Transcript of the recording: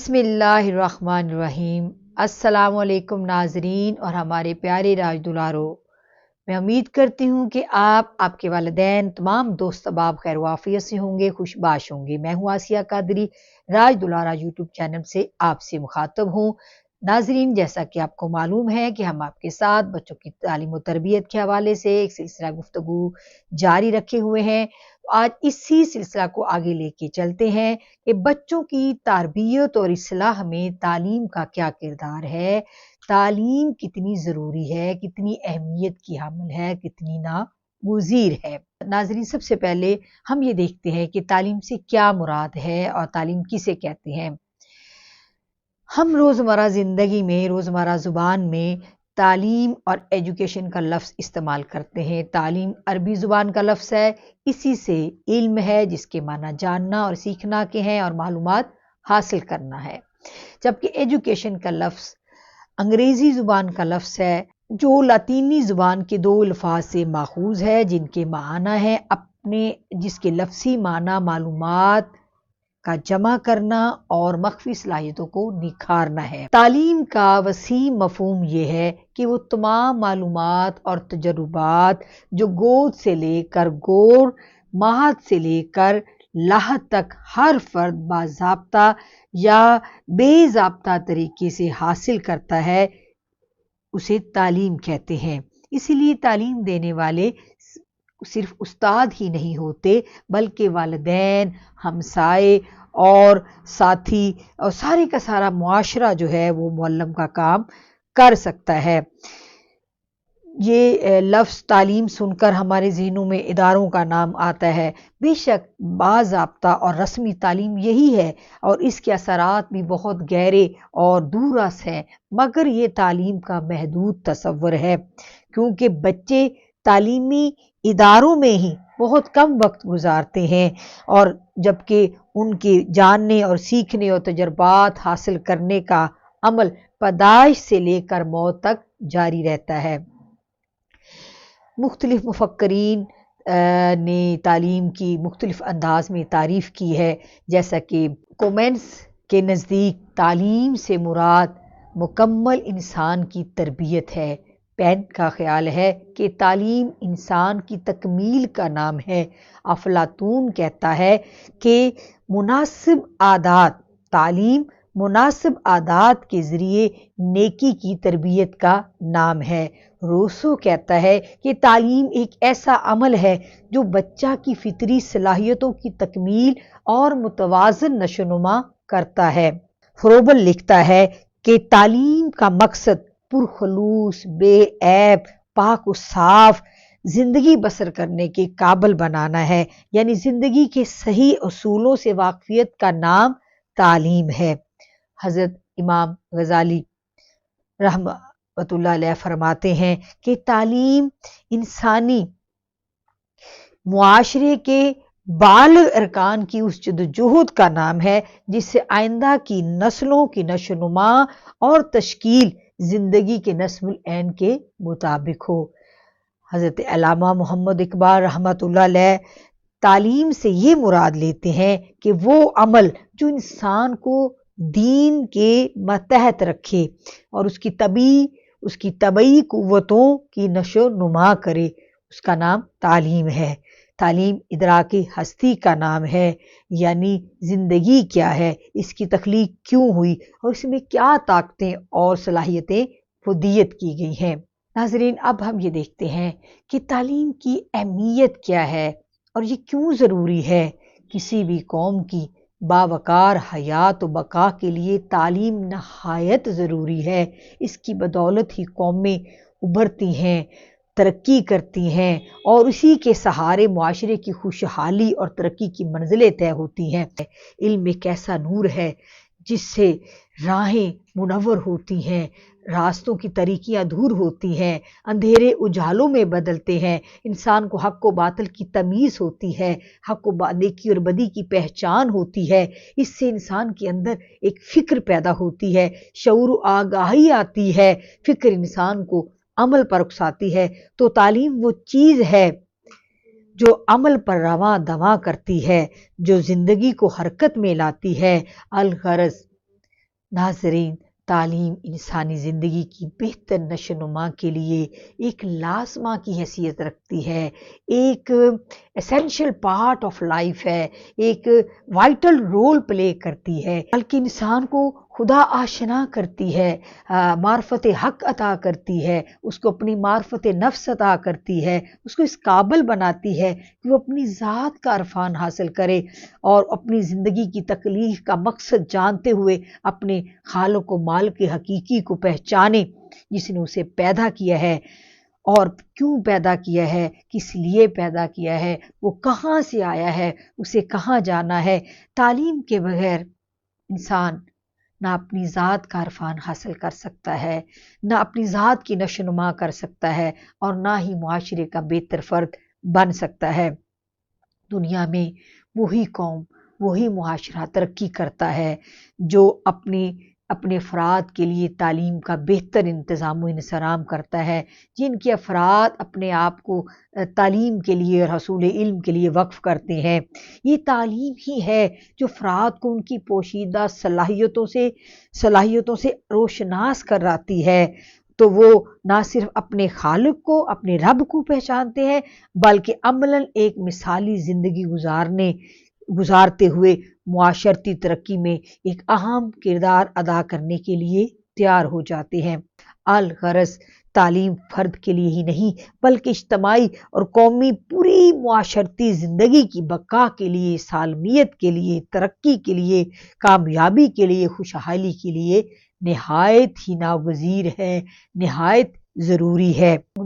بسم اللہ الرحمن الرحیم۔ السلام علیکم ناظرین اور ہمارے پیارے راج دلارو، میں امید کرتی ہوں کہ آپ کے والدین تمام دوست احباب خیر و عافیت سے ہوں گے، خوش باش ہوں گے۔ میں ہوں آسیہ قادری، راج دلارا یوٹیوب چینل سے آپ سے مخاطب ہوں۔ ناظرین، جیسا کہ آپ کو معلوم ہے کہ ہم آپ کے ساتھ بچوں کی تعلیم و تربیت کے حوالے سے ایک سلسلہ گفتگو جاری رکھے ہوئے ہیں۔ آج اسی سلسلہ کو آگے لے کے چلتے ہیں کہ بچوں کی تربیت اور اصلاح میں تعلیم کا کیا کردار ہے، تعلیم کتنی ضروری ہے، کتنی اہمیت کی حامل ہے، کتنی ناگزیر ہے۔ ناظرین، سب سے پہلے ہم یہ دیکھتے ہیں کہ تعلیم سے کیا مراد ہے اور تعلیم کسے کہتے ہیں۔ ہم روزمرہ زندگی میں، روزمرہ زبان میں تعلیم اور ایجوکیشن کا لفظ استعمال کرتے ہیں۔ تعلیم عربی زبان کا لفظ ہے، اسی سے علم ہے جس کے معنی جاننا اور سیکھنا کے ہیں اور معلومات حاصل کرنا ہے، جبکہ ایجوکیشن کا لفظ انگریزی زبان کا لفظ ہے جو لاطینی زبان کے دو الفاظ سے ماخوذ ہے، جن کے معنی ہے جس کے لفظی معنی معلومات کا جمع کرنا اور مخفی صلاحیتوں کو نکھارنا ہے۔ تعلیم کا وسیع مفہوم یہ ہے کہ وہ تمام معلومات اور تجربات جو گود سے لے کر گور، مہد سے لے کر لاحد تک ہر فرد باضابطہ یا بے ضابطہ طریقے سے حاصل کرتا ہے، اسے تعلیم کہتے ہیں۔ اسی لیے تعلیم دینے والے صرف استاد ہی نہیں ہوتے، بلکہ والدین، ہمسائے اور ساتھی اور سارے کا سارا معاشرہ جو ہے وہ معلم کا کام کر سکتا ہے۔ یہ لفظ تعلیم سن کر ہمارے ذہنوں میں اداروں کا نام آتا ہے۔ بے شک باضابطہ اور رسمی تعلیم یہی ہے اور اس کے اثرات بھی بہت گہرے اور دور رس ہیں، مگر یہ تعلیم کا محدود تصور ہے، کیونکہ بچے تعلیمی اداروں میں ہی بہت کم وقت گزارتے ہیں، اور جبکہ ان کے جاننے اور سیکھنے اور تجربات حاصل کرنے کا عمل پیدائش سے لے کر موت تک جاری رہتا ہے۔ مختلف مفکرین نے تعلیم کی مختلف انداز میں تعریف کی ہے، جیسا کہ کومینس کے نزدیک تعلیم سے مراد مکمل انسان کی تربیت ہے۔ پین کا خیال ہے کہ تعلیم انسان کی تکمیل کا نام ہے۔ افلاطون کہتا ہے کہ مناسب عادات، تعلیم مناسب عادات کے ذریعے نیکی کی تربیت کا نام ہے۔ روسو کہتا ہے کہ تعلیم ایک ایسا عمل ہے جو بچہ کی فطری صلاحیتوں کی تکمیل اور متوازن نشوونما کرتا ہے۔ فروبل لکھتا ہے کہ تعلیم کا مقصد پرخلوص، بے عیب، پاک و صاف زندگی بسر کرنے کے قابل بنانا ہے، یعنی زندگی کے صحیح اصولوں سے واقفیت کا نام تعلیم ہے۔ حضرت امام غزالی رحمۃ اللہ علیہ فرماتے ہیں کہ تعلیم انسانی معاشرے کے بالغ ارکان کی اس جدوجہد کا نام ہے جس سے آئندہ کی نسلوں کی نشوونما اور تشکیل زندگی کے نظم العین کے مطابق ہو۔ حضرت علامہ محمد اقبال رحمۃ اللہ علیہ تعلیم سے یہ مراد لیتے ہیں کہ وہ عمل جو انسان کو دین کے ماتحت رکھے اور اس کی طبعی قوتوں کی نشو و نما کرے، اس کا نام تعلیم ہے۔ تعلیم ادراک ہستی کا نام ہے، یعنی زندگی کیا ہے، اس کی تخلیق کیوں ہوئی اور اس میں کیا طاقتیں اور صلاحیتیں ودیت کی گئی ہیں۔ ناظرین، اب ہم یہ دیکھتے ہیں کہ تعلیم کی اہمیت کیا ہے اور یہ کیوں ضروری ہے۔ کسی بھی قوم کی باوقار حیات و بقا کے لیے تعلیم نہایت ضروری ہے۔ اس کی بدولت ہی قومیں ابھرتی ہیں، ترقی کرتی ہیں اور اسی کے سہارے معاشرے کی خوشحالی اور ترقی کی منزلیں طے ہوتی ہیں۔ علم ایک ایسا نور ہے جس سے راہیں منور ہوتی ہیں، راستوں کی تاریکیاں دور ہوتی ہیں، اندھیرے اجالوں میں بدلتے ہیں، انسان کو حق و باطل کی تمیز ہوتی ہے، حق و نیکی اور بدی کی پہچان ہوتی ہے۔ اس سے انسان کے اندر ایک فکر پیدا ہوتی ہے، شعور و آگاہی آتی ہے، فکر انسان کو عمل پر اکساتی ہے۔ تو تعلیم وہ چیز ہے جو عمل پر رواں دواں کرتی ہے، جو زندگی کو حرکت میں لاتی ہے۔ الغرض ناظرین، تعلیم انسانی زندگی کی بہتر نشو و نما کے لیے ایک لازمہ کی حیثیت رکھتی ہے، ایک ایسینشل پارٹ آف لائف ہے، ایک وائٹل رول پلے کرتی ہے، بلکہ انسان کو خدا آشنا کرتی ہے، معرفت حق عطا کرتی ہے، اس کو اپنی معرفت نفس عطا کرتی ہے، اس کو اس قابل بناتی ہے کہ وہ اپنی ذات کا عرفان حاصل کرے اور اپنی زندگی کی تکلیف کا مقصد جانتے ہوئے اپنے خالق و مالک حقیقی کو پہچانے، جس نے اسے پیدا کیا ہے اور کیوں پیدا کیا ہے، کس لیے پیدا کیا ہے، وہ کہاں سے آیا ہے، اسے کہاں جانا ہے۔ تعلیم کے بغیر انسان نہ اپنی ذات کا عرفان حاصل کر سکتا ہے، نہ اپنی ذات کی نشو و نما کر سکتا ہے، اور نہ ہی معاشرے کا بہتر فرد بن سکتا ہے۔ دنیا میں وہی قوم، وہی معاشرہ ترقی کرتا ہے جو اپنے افراد کے لیے تعلیم کا بہتر انتظام و انصرام کرتا ہے، جن کے افراد اپنے آپ کو تعلیم کے لیے اور حصول علم کے لیے وقف کرتے ہیں۔ یہ تعلیم ہی ہے جو افراد کو ان کی پوشیدہ صلاحیتوں سے روشناس کراتی ہے، تو وہ نہ صرف اپنے خالق کو، اپنے رب کو پہچانتے ہیں، بلکہ عملاً ایک مثالی زندگی گزارتے ہوئے معاشرتی ترقی میں ایک اہم کردار ادا کرنے کے لیے تیار ہو جاتے ہیں۔ الغرض تعلیم فرد کے لیے ہی نہیں بلکہ اجتماعی اور قومی پوری معاشرتی زندگی کی بقا کے لیے، سالمیت کے لیے، ترقی کے لیے، کامیابی کے لیے، خوشحالی کے لیے نہایت ہی ناگزیر ہے، نہایت ضروری ہے۔